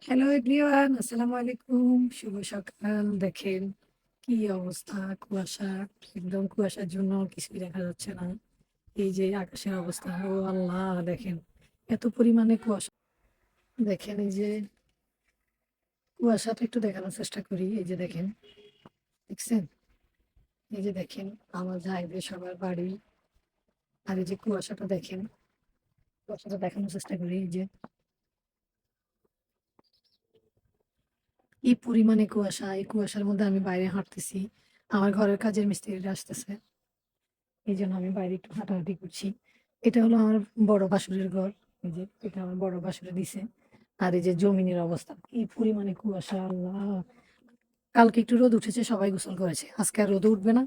Hello everyone, আসসালামু আলাইকুম। শুভ সকাল। দেখেন কি অবস্থা, কুয়াশা, একদম কুয়াশার জন্য কিছুই দেখা যাচ্ছে না। এই যে আকাশের অবস্থা, ও আল্লাহ! দেখেন এত পরিমাণে কুয়াশা। দেখেন এই যে কুয়াশাটা একটু দেখানোর চেষ্টা করি। এই যে দেখেন, দেখছেন? এই যে দেখেন আমার ভাইদের সবার বাড়ি। আর এই যে কুয়াশাটা দেখেন, কুয়াশাটা দেখানোর চেষ্টা করি। এই যে কি পরিমাণে কুয়াশা, এই কুয়াশার মধ্যে আমি বাইরে হাঁটতেছি। আমার ঘরের কাজের মিস্ত্রিরা আসতেছে, এই জন্য আমি বাইরে একটু হাঁটাহাঁটি করছি। এটা হলো আমার বড় ভাসুরের ঘর। এই যে এটা আমার বড় ভাসুরে দিছে। আর এই যে জমিনের অবস্থা কি পরিমাণে কুয়াশা, আল্লাহ! কালকে একটু রোদ উঠেছে, সবাই গোসল করেছে। আজকে আর রোদ উঠবে না,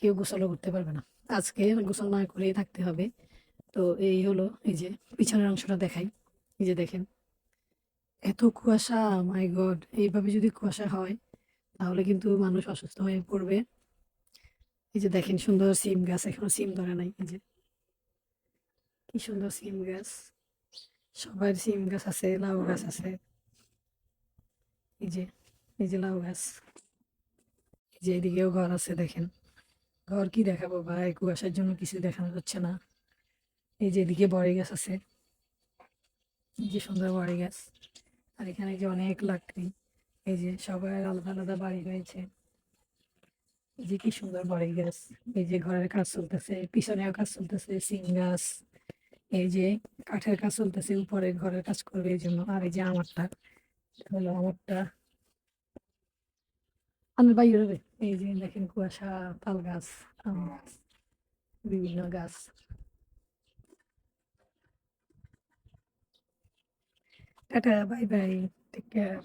কেউ গোসলও করতে পারবে না। আজকে গোসল না করেই থাকতে হবে। তো এই হলো, এই যে পিছনের অংশটা দেখাই। এই যে দেখেন এত কুয়াশা, মাই গড! এইভাবে যদি কুয়াশা হয় তাহলে কিন্তু মানুষ অসুস্থ হয়ে পড়বে। এই যে দেখেন সুন্দর সিম গাছ, এখনো সিম ধরে নাই। এই যে কি সুন্দর সিম গাছ, সবার সিম গাছ আছে, লাউ গাছ আছে। এই যে এই যে লাউ গাছ। এই যে এদিকেও ঘর আছে, দেখেন। ঘর কি দেখাবো ভাই, কুয়াশার জন্য কিছু দেখানো যাচ্ছে না। এই যে এদিকে বড়ই গাছ আছে, এই যে সুন্দর বড়ই গাছ। আর এখানে যে অনেক লাকড়ি। এই যে সবার আলাদা আলাদা বাড়ি রয়েছে। এই যে কি সুন্দর বড়ই গাছ। এই যে ঘরের কাজ চলতেছে, পিছনেও কাজ চলতেছে, সিম গাছ। এই যে কাঠের কাজ চলতেছে, উপরে ঘরের কাজ করবে এই জন্য। আর এই যে আমারটা, এটা হলো আমারটা। আমি বাইরে রে। এই যে দেখেন কুয়াশা, তাল গাছ, আম গাছ, বিভিন্ন গাছ। Tata, bye bye, take care.